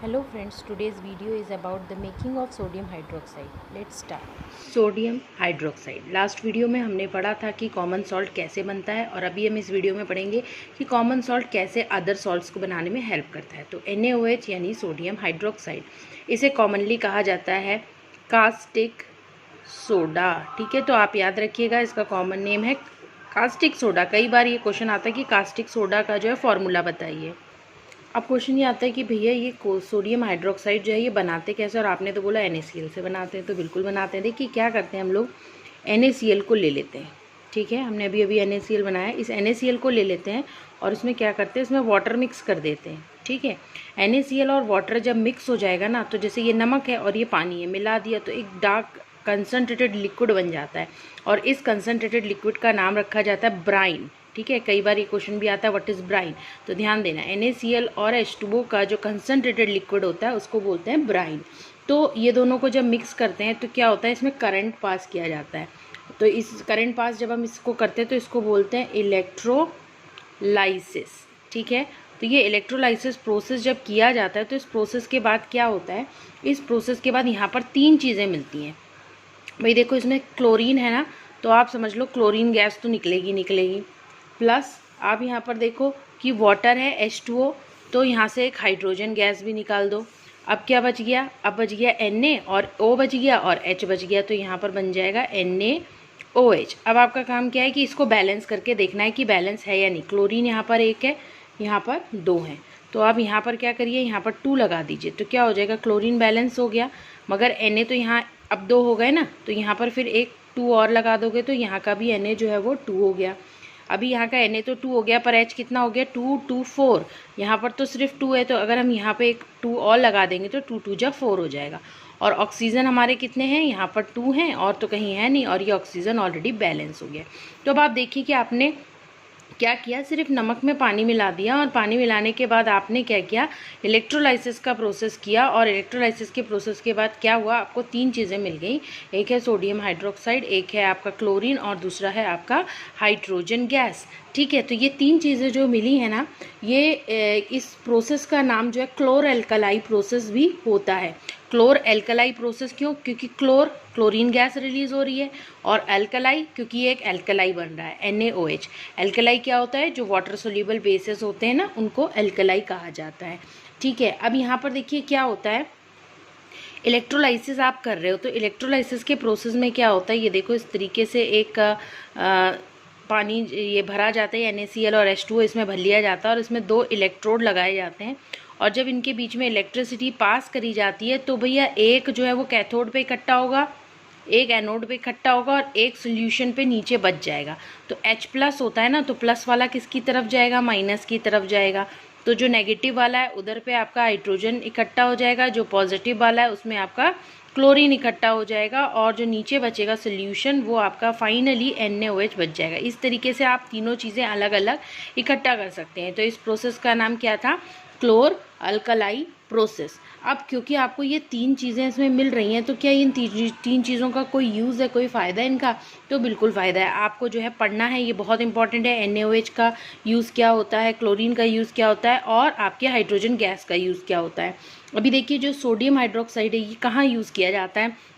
Hello friends, today's video is about the making of sodium hydroxide. Let's start. Sodium hydroxide. Last video में हमने पढ़ा था कि common salt कैसे बनता है और अभी हम इस वीडियो में पढ़ेंगे कि कॉमन सॉल्ट कैसे अदर सॉल्ट्स को बनाने में हेल्प करता है। तो NaOH यानी सोडियम हाइड्रोक्साइड, इसे कॉमनली कहा जाता है कास्टिक सोडा। ठीक है, तो आप याद रखिएगा इसका कॉमन नेम है कास्टिक सोडा। कई बार ये क्वेश्चन आता है कि कास्टिक सोडा का जो है फॉर्मूला बताइए। अब क्वेश्चन ये आता है कि भैया ये सोडियम हाइड्रोक्साइड जो है ये बनाते कैसे, और आपने तो बोला NaCl से बनाते हैं। तो बिल्कुल बनाते हैं। देखिए क्या करते हैं हम लोग, NaCl को ले लेते हैं। ठीक है, हमने अभी NaCl बनाया, इस NaCl को ले लेते हैं और उसमें क्या करते हैं, इसमें वाटर मिक्स कर देते हैं। ठीक है, NaCl और वाटर जब मिक्स हो जाएगा ना, तो जैसे ये नमक है और ये पानी है, मिला दिया तो एक डार्क कंसनट्रेटेड लिक्विड बन जाता है और इस कंसनट्रेटेड लिक्विड का नाम रखा जाता है ब्राइन। ठीक है, कई बार ये क्वेश्चन भी आता है व्हाट इज़ ब्राइन, तो ध्यान देना NaCl और H2O का जो कंसनट्रेटेड लिक्विड होता है उसको बोलते हैं ब्राइन। तो ये दोनों को जब मिक्स करते हैं तो क्या होता है, इसमें करंट पास किया जाता है। तो इस करंट पास जब हम इसको करते हैं तो इसको बोलते हैं इलेक्ट्रोलाइसिस। ठीक है, तो ये इलेक्ट्रोलाइसिस प्रोसेस जब किया जाता है तो इस प्रोसेस के बाद क्या होता है, इस प्रोसेस के बाद यहाँ पर 3 चीज़ें मिलती हैं। भाई देखो, इसमें क्लोरीन है ना, तो आप समझ लो क्लोरीन गैस तो निकलेगी। प्लस आप यहाँ पर देखो कि वाटर है H2O, तो यहाँ से एक हाइड्रोजन गैस भी निकाल दो। अब क्या बच गया, अब बच गया Na और O बच गया और H बच गया, तो यहाँ पर बन जाएगा NaOH। अब आपका काम क्या है कि इसको बैलेंस करके देखना है कि बैलेंस है या नहीं। क्लोरीन यहाँ पर 1 है, यहाँ पर 2 है, तो आप यहाँ पर क्या करिए, यहाँ पर 2 लगा दीजिए, तो क्या हो जाएगा, क्लोरीन बैलेंस हो गया। मगर Na तो यहाँ अब 2 हो गए ना, तो यहाँ पर फिर एक 2 और लगा दोगे तो यहाँ का भी Na जो है वो 2 हो गया। अभी यहाँ का Na तो 2 हो गया, पर H कितना हो गया, 2 2 4। यहाँ पर तो सिर्फ 2 है, तो अगर हम यहाँ पे एक 2 और लगा देंगे तो 2 2 जा 4 हो जाएगा। और ऑक्सीजन हमारे कितने हैं, यहाँ पर 2 हैं और तो कहीं है नहीं, और ये ऑक्सीजन ऑलरेडी बैलेंस हो गया। तो अब आप देखिए कि आपने क्या किया, सिर्फ नमक में पानी मिला दिया और पानी मिलाने के बाद आपने क्या किया, इलेक्ट्रोलाइसिस का प्रोसेस किया। और इलेक्ट्रोलाइसिस के प्रोसेस के बाद क्या हुआ, आपको 3 चीज़ें मिल गई। एक है सोडियम हाइड्रोक्साइड, एक है आपका क्लोरीन और दूसरा है आपका हाइड्रोजन गैस। ठीक है, तो ये 3 चीज़ें जो मिली है ना, ये इस प्रोसेस का नाम जो है क्लोर एल्कलाई प्रोसेस भी होता है। क्लोर एल्कलाई प्रोसेस क्यों, क्योंकि क्लोरीन गैस रिलीज़ हो रही है, और एल्कलाई क्योंकि ये एक एल्कलाई बन रहा है NaOH। एल्कलाई क्या होता है, जो वाटर सोल्यूबल बेसेस होते हैं ना, उनको एल्कलाई कहा जाता है। ठीक है, अब यहाँ पर देखिए क्या होता है, इलेक्ट्रोलाइसिस आप कर रहे हो, तो इलेक्ट्रोलाइसिस के प्रोसेस में क्या होता है, ये देखो इस तरीके से एक पानी ये भरा जाता है, NaCl और H2O इसमें भर लिया जाता है और इसमें 2 इलेक्ट्रोड लगाए जाते हैं। और जब इनके बीच में इलेक्ट्रिसिटी पास करी जाती है तो भैया एक जो है वो कैथोड पे इकट्ठा होगा, एक एनोड पे इकट्ठा होगा और एक सोल्यूशन पे नीचे बच जाएगा। तो H+ होता है ना, तो प्लस वाला किसकी तरफ जाएगा, माइनस की तरफ जाएगा। तो जो नेगेटिव वाला है उधर पे आपका हाइड्रोजन इकट्ठा हो जाएगा, जो पॉजिटिव वाला है उसमें आपका क्लोरीन इकट्ठा हो जाएगा, और जो नीचे बचेगा सोल्यूशन वो आपका फाइनली NaOH बच जाएगा। इस तरीके से आप तीनों चीज़ें अलग अलग इकट्ठा कर सकते हैं। तो इस प्रोसेस का नाम क्या था, क्लोर अल्कलाई प्रोसेस। अब क्योंकि आपको ये 3 चीज़ें इसमें मिल रही हैं, तो क्या इन 3 चीज़ों का कोई यूज़ है, कोई फ़ायदा है इनका, तो बिल्कुल फ़ायदा है। आपको जो है पढ़ना है, ये बहुत इंपॉर्टेंट है। NaOH का यूज़ क्या होता है, क्लोरीन का यूज़ क्या होता है, और आपके हाइड्रोजन गैस का यूज़ क्या होता है। अभी देखिए जो सोडियम हाइड्रोक्साइड है ये कहाँ यूज़ किया जाता है,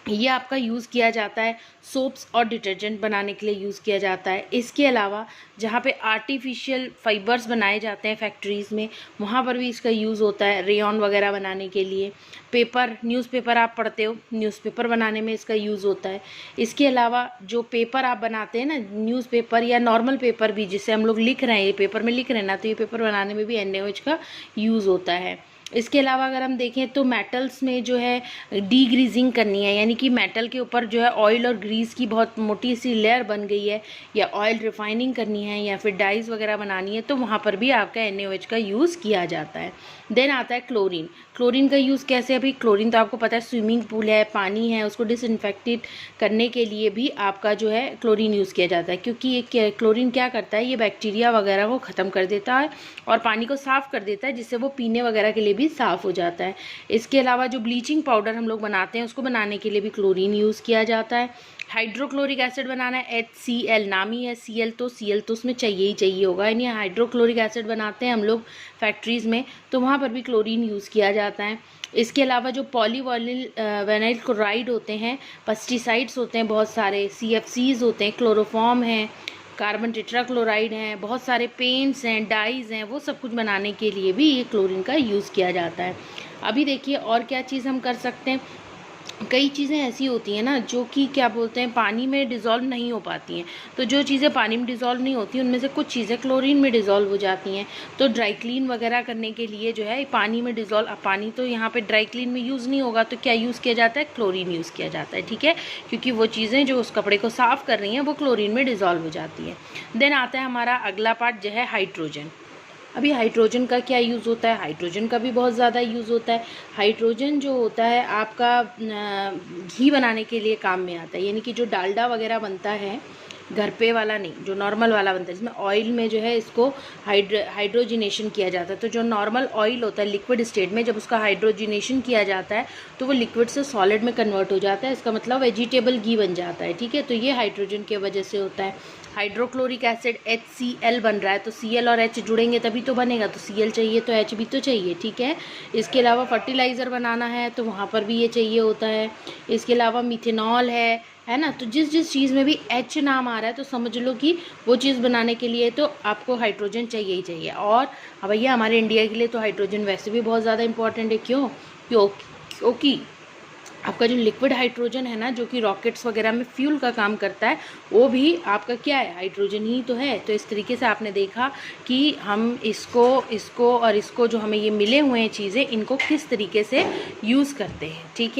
ये आपका यूज़ किया जाता है सोप्स और डिटर्जेंट बनाने के लिए यूज़ किया जाता है। इसके अलावा जहाँ पे आर्टिफिशियल फाइबर्स बनाए जाते हैं फैक्ट्रीज़ में, वहाँ पर भी इसका यूज़ होता है रेयॉन वगैरह बनाने के लिए। पेपर, न्यूज़पेपर आप पढ़ते हो, न्यूज़पेपर बनाने में इसका यूज़ होता है। इसके अलावा जो पेपर आप बनाते हैं ना, न्यूज़पेपर या नॉर्मल पेपर भी जिसे हम लोग लिख रहे हैं, ये पेपर में लिख रहे हैं ना, तो ये पेपर बनाने में भी NaOH का यूज़ होता है। इसके अलावा अगर हम देखें तो मेटल्स में जो है डीग्रीजिंग करनी है, यानी कि मेटल के ऊपर जो है ऑयल और ग्रीस की बहुत मोटी सी लेयर बन गई है, या ऑयल रिफाइनिंग करनी है, या फिर डाइज वगैरह बनानी है, तो वहाँ पर भी आपका NaOH का यूज़ किया जाता है। देन आता है क्लोरीन। क्लोरीन का यूज़ कैसे, अभी क्लोरीन तो आपको पता है स्विमिंग पूल है, पानी है, उसको डिसइंफेक्टेड करने के लिए भी आपका जो है क्लोरीन यूज़ किया जाता है। क्योंकि ये क्लोरीन क्या करता है, ये बैक्टीरिया वगैरह को ख़त्म कर देता है और पानी को साफ़ कर देता है, जिससे वो पीने वगैरह के लिए भी साफ़ हो जाता है। इसके अलावा जो ब्लीचिंग पाउडर हम लोग बनाते हैं उसको बनाने के लिए भी क्लोरीन यूज़ किया जाता है। हाइड्रोक्लोरिक एसिड बनाना है, HCl नाम ही है, Cl तो उसमें चाहिए ही चाहिए होगा, यानी हाइड्रोक्लोरिक एसिड बनाते हैं हम लोग फैक्ट्रीज़ में, तो वहाँ पर भी क्लोरीन यूज़ किया जाता है। इसके अलावा जो पॉलीविनाइल क्लोराइड होते हैं, पेस्टिसाइड्स होते हैं बहुत सारे, CFCs होते हैं, क्लोरोफॉर्म है, कार्बन टेट्राक्लोराइड हैं, बहुत सारे पेंट्स हैं, डाइज़ हैं, वो सब कुछ बनाने के लिए भी ये क्लोरीन का यूज़ किया जाता है। अभी देखिए और क्या चीज़ हम कर सकते हैं। कई चीज़ें ऐसी होती हैं ना जो कि क्या बोलते हैं पानी में डिज़ोल्व नहीं हो पाती हैं, तो जो चीज़ें पानी में डिज़ोल्व नहीं होती उनमें से कुछ चीज़ें क्लोरीन में डिज़ोल्व हो जाती हैं। तो ड्राई क्लीन वगैरह करने के लिए जो है पानी में डिज़ोल्व, पानी तो यहाँ पे ड्राई क्लीन में यूज़ नहीं होगा, तो क्या यूज़ किया जाता है, क्लोरीन यूज़ किया जाता है, ठीक है, क्योंकि वो चीज़ें जो उस कपड़े को साफ़ कर रही हैं वो क्लोरीन में डिज़ोल्व हो जाती है। देन आता है हमारा अगला पार्ट जो है हाइड्रोजन। अभी हाइड्रोजन का क्या यूज़ होता है, हाइड्रोजन का भी बहुत ज़्यादा यूज़ होता है। हाइड्रोजन जो होता है आपका घी बनाने के लिए काम में आता है, यानी कि जो डालडा वगैरह बनता है, घर पे वाला नहीं, जो नॉर्मल वाला बनता है जिसमें ऑयल में जो है इसको हाइड्रोजिनेशन किया जाता है। तो जो नॉर्मल ऑयल होता है लिक्विड स्टेट में, जब उसका हाइड्रोजिनेशन किया जाता है तो वो लिक्विड से सॉलिड में कन्वर्ट हो जाता है, इसका मतलब वेजिटेबल घी बन जाता है, ठीक है। तो ये हाइड्रोजन की वजह से होता है। हाइड्रोक्लोरिक एसिड HCl बन रहा है, तो Cl और H जुड़ेंगे तभी तो बनेगा, तो Cl चाहिए तो H भी तो चाहिए, ठीक है। इसके अलावा फर्टिलाइज़र बनाना है तो वहाँ पर भी ये चाहिए होता है। इसके अलावा मिथेनॉल है ना, तो जिस जिस चीज़ में भी H नाम आ रहा है तो समझ लो कि वो चीज़ बनाने के लिए तो आपको हाइड्रोजन चाहिए ही चाहिए। और भैया हमारे इंडिया के लिए तो हाइड्रोजन वैसे भी बहुत ज़्यादा इंपॉर्टेंट है। क्योंकि आपका जो लिक्विड हाइड्रोजन है ना, जो कि रॉकेट्स वगैरह में फ्यूल का काम करता है, वो भी आपका क्या है, हाइड्रोजन ही तो है। तो इस तरीके से आपने देखा कि हम इसको और इसको जो हमें ये मिले हुए हैं चीज़ें, इनको किस तरीके से यूज़ करते हैं, ठीक है।